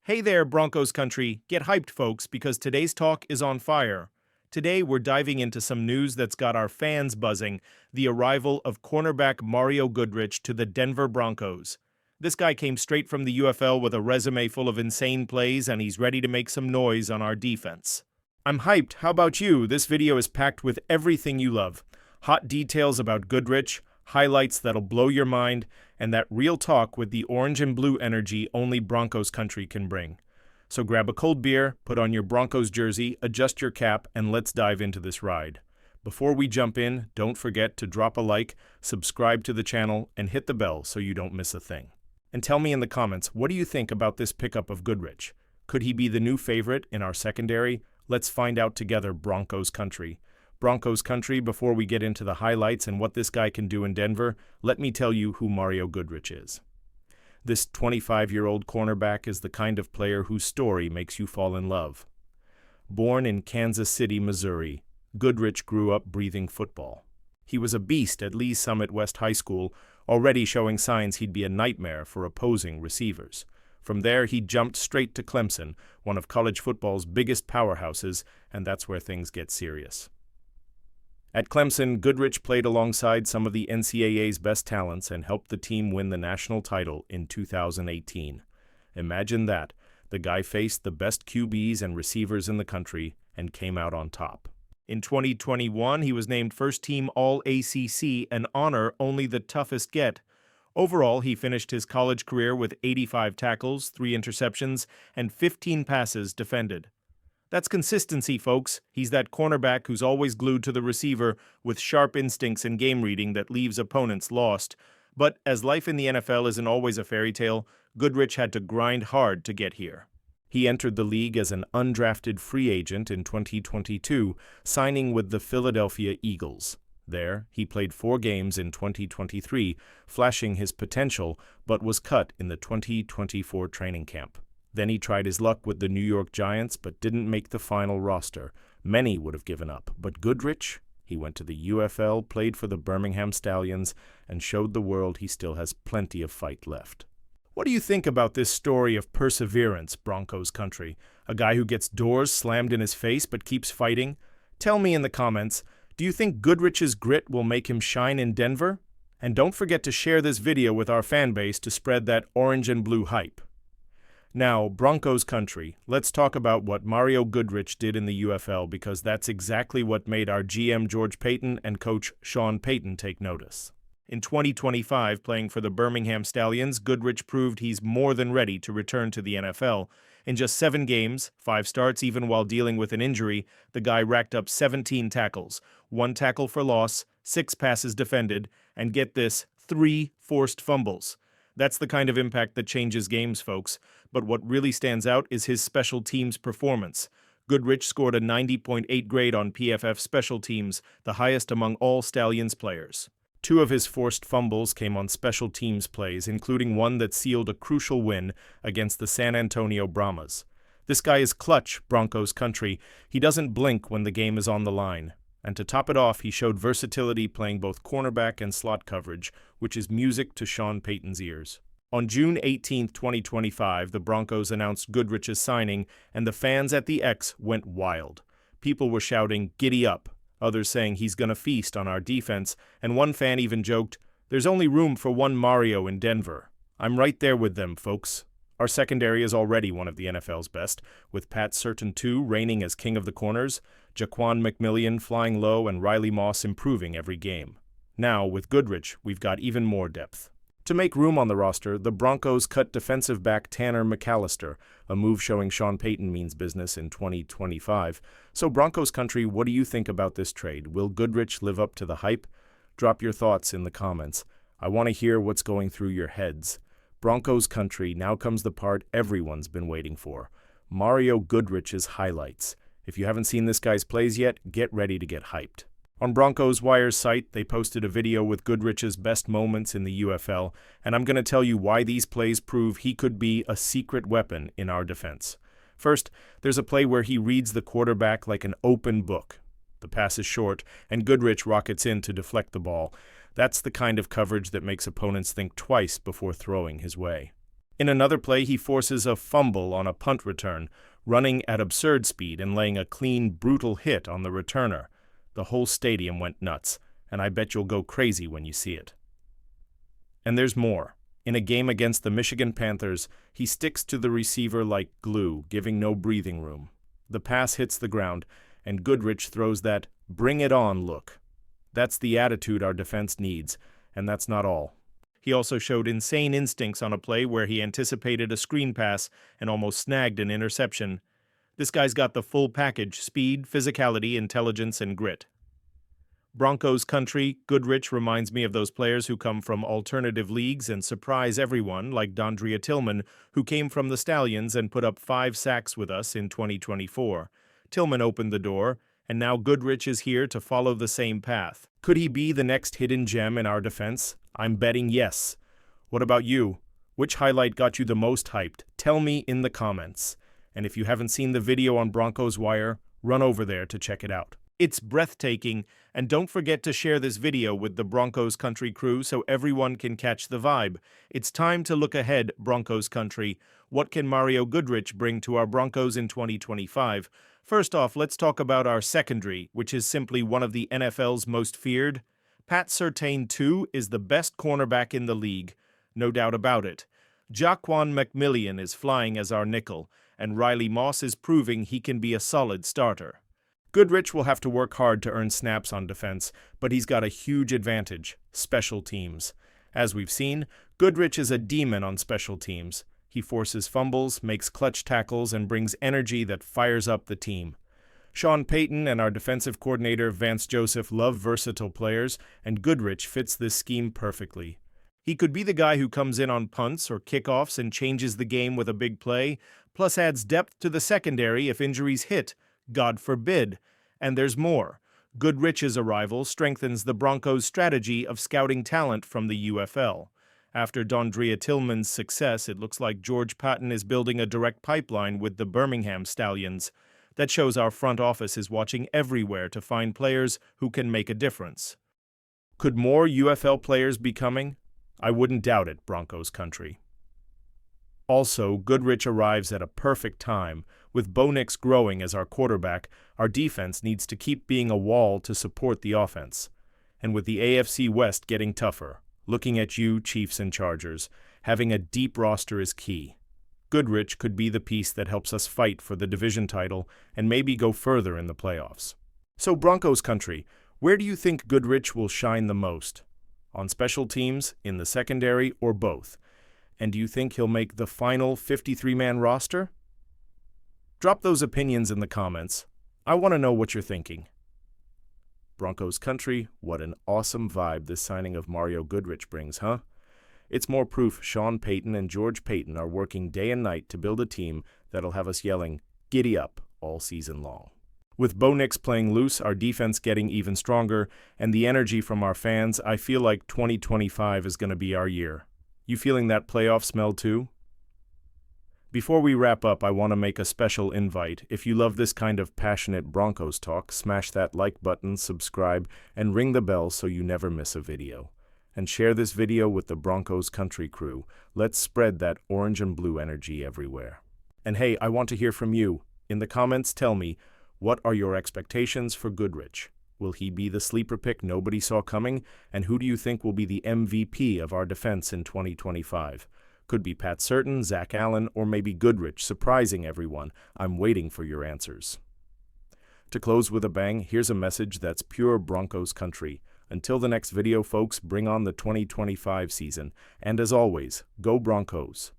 Hey there, Broncos country. Get hyped, folks, because today's talk is on fire. Today, we're diving into some news that's got our fans buzzing: the arrival of cornerback Mario Goodrich to the Denver Broncos. This guy came straight from the UFL with a resume full of insane plays, and he's ready to make some noise on our defense. I'm hyped. How about you? This video is packed with everything you love. Hot details about Goodrich, highlights that'll blow your mind, and that real talk with the orange and blue energy only Broncos country can bring. So grab a cold beer, put on your Broncos jersey, adjust your cap, and let's dive into this ride. Before we jump in, don't forget to drop a like, subscribe to the channel, and hit the bell so you don't miss a thing. And tell me in the comments, what do you think about this pickup of Goodrich? Could he be the new favorite in our secondary? Let's find out together, Broncos country. Broncos country, before we get into the highlights and what this guy can do in Denver, let me tell you who Mario Goodrich is. This 25-year-old cornerback is the kind of player whose story makes you fall in love. Born in Kansas City, Missouri, Goodrich grew up breathing football. He was a beast at Lee's Summit West High School, already showing signs he'd be a nightmare for opposing receivers. From there, he jumped straight to Clemson, one of college football's biggest powerhouses, and that's where things get serious. At Clemson, Goodrich played alongside some of the NCAA's best talents and helped the team win the national title in 2018. Imagine that. The guy faced the best QBs and receivers in the country and came out on top. In 2021, he was named first-team All-ACC, an honor only the toughest get. Overall, he finished his college career with 85 tackles, 3 interceptions, and 15 passes defended. That's consistency, folks. He's that cornerback who's always glued to the receiver with sharp instincts and game reading that leaves opponents lost. But as life in the NFL isn't always a fairy tale, Goodrich had to grind hard to get here. He entered the league as an undrafted free agent in 2022, signing with the Philadelphia Eagles. There, he played 4 games in 2023, flashing his potential, but was cut in the 2024 training camp. Then he tried his luck with the New York Giants, but didn't make the final roster. Many would have given up, but Goodrich, he went to the UFL, played for the Birmingham Stallions, and showed the world he still has plenty of fight left. What do you think about this story of perseverance, Broncos country? A guy who gets doors slammed in his face but keeps fighting? Tell me in the comments, do you think Goodrich's grit will make him shine in Denver? And don't forget to share this video with our fan base to spread that orange and blue hype. Now, Broncos country, let's talk about what Mario Goodrich did in the UFL, because that's exactly what made our GM George Paton and coach Sean Payton take notice. In 2025, playing for the Birmingham Stallions, Goodrich proved he's more than ready to return to the NFL. In just 7 games, 5 starts, even while dealing with an injury, the guy racked up 17 tackles, 1 tackle for loss, 6 passes defended, and get this, 3 forced fumbles. That's the kind of impact that changes games, folks. But what really stands out is his special teams performance. Goodrich scored a 90.8 grade on PFF special teams, the highest among all Stallions players. 2 of his forced fumbles came on special teams plays, including one that sealed a crucial win against the San Antonio Brahmas. This guy is clutch, Broncos country. He doesn't blink when the game is on the line. And to top it off, he showed versatility playing both cornerback and slot coverage, which is music to Sean Payton's ears. On June 18, 2025, the Broncos announced Goodrich's signing, and the fans at the X went wild. People were shouting, "Giddy up," others saying he's gonna feast on our defense, and one fan even joked, "There's only room for one Mario in Denver." I'm right there with them, folks. Our secondary is already one of the NFL's best, with Pat Bowlen Trust reigning as king of the corners, Jaquan McMillian flying low, and Riley Moss improving every game. Now, with Goodrich, we've got even more depth. To make room on the roster, the Broncos cut defensive back Tanner McAllister, a move showing Sean Payton means business in 2025. So Broncos country, what do you think about this trade? Will Goodrich live up to the hype? Drop your thoughts in the comments. I want to hear what's going through your heads. Broncos country, now comes the part everyone's been waiting for. Mario Goodrich's highlights. If you haven't seen this guy's plays yet, get ready to get hyped. On Broncos Wire's site, they posted a video with Goodrich's best moments in the UFL, and I'm going to tell you why these plays prove he could be a secret weapon in our defense. First, there's a play where he reads the quarterback like an open book. The pass is short, and Goodrich rockets in to deflect the ball. That's the kind of coverage that makes opponents think twice before throwing his way. In another play, he forces a fumble on a punt return, running at absurd speed and laying a clean, brutal hit on the returner. The whole stadium went nuts, and I bet you'll go crazy when you see it. And there's more. In a game against the Michigan Panthers, he sticks to the receiver like glue, giving no breathing room. The pass hits the ground, and Goodrich throws that "bring it on" look. That's the attitude our defense needs, and that's not all. He also showed insane instincts on a play where he anticipated a screen pass and almost snagged an interception. This guy's got the full package: speed, physicality, intelligence, and grit. Broncos country, Goodrich reminds me of those players who come from alternative leagues and surprise everyone, like Dondria Tillman, who came from the Stallions and put up 5 sacks with us in 2024. Tillman opened the door, and now Goodrich is here to follow the same path. Could he be the next hidden gem in our defense? I'm betting yes. What about you? Which highlight got you the most hyped? Tell me in the comments. And if you haven't seen the video on Broncos Wire, run over there to check it out. It's breathtaking, and don't forget to share this video with the Broncos country crew so everyone can catch the vibe. It's time to look ahead, Broncos country. What can Mario Goodrich bring to our Broncos in 2025? First off, let's talk about our secondary, which is simply one of the NFL's most feared. Pat Surtain, too, is the best cornerback in the league. No doubt about it. Jaquan McMillian is flying as our nickel, and Riley Moss is proving he can be a solid starter. Goodrich will have to work hard to earn snaps on defense, but he's got a huge advantage: special teams. As we've seen, Goodrich is a demon on special teams. He forces fumbles, makes clutch tackles, and brings energy that fires up the team. Sean Payton and our defensive coordinator Vance Joseph love versatile players, and Goodrich fits this scheme perfectly. He could be the guy who comes in on punts or kickoffs and changes the game with a big play, plus adds depth to the secondary if injuries hit. God forbid. And there's more. Goodrich's arrival strengthens the Broncos' strategy of scouting talent from the UFL. After Dondria Tillman's success, it looks like George Patton is building a direct pipeline with the Birmingham Stallions. That shows our front office is watching everywhere to find players who can make a difference. Could more UFL players be coming? I wouldn't doubt it, Broncos country. Also, Goodrich arrives at a perfect time. With Bo Nix growing as our quarterback, our defense needs to keep being a wall to support the offense. And with the AFC West getting tougher, looking at you, Chiefs and Chargers, having a deep roster is key. Goodrich could be the piece that helps us fight for the division title and maybe go further in the playoffs. So, Broncos country, where do you think Goodrich will shine the most? On special teams, in the secondary, or both? And do you think he'll make the final 53-man roster? Drop those opinions in the comments. I want to know what you're thinking. Broncos country, what an awesome vibe this signing of Mario Goodrich brings, huh? It's more proof Sean Payton and George Payton are working day and night to build a team that'll have us yelling, "Giddy up," all season long. With Bo Nix playing loose, our defense getting even stronger, and the energy from our fans, I feel like 2025 is going to be our year. You feeling that playoff smell too? Before we wrap up, I want to make a special invite. If you love this kind of passionate Broncos talk, smash that like button, subscribe, and ring the bell so you never miss a video. And share this video with the Broncos country crew. Let's spread that orange and blue energy everywhere. And hey, I want to hear from you. In the comments, tell me, what are your expectations for Goodrich? Will he be the sleeper pick nobody saw coming? And who do you think will be the MVP of our defense in 2025? Could be Pat Surtain, Zach Allen, or maybe Goodrich, surprising everyone. I'm waiting for your answers. To close with a bang, here's a message that's pure Broncos country. Until the next video, folks, bring on the 2025 season. And as always, go Broncos.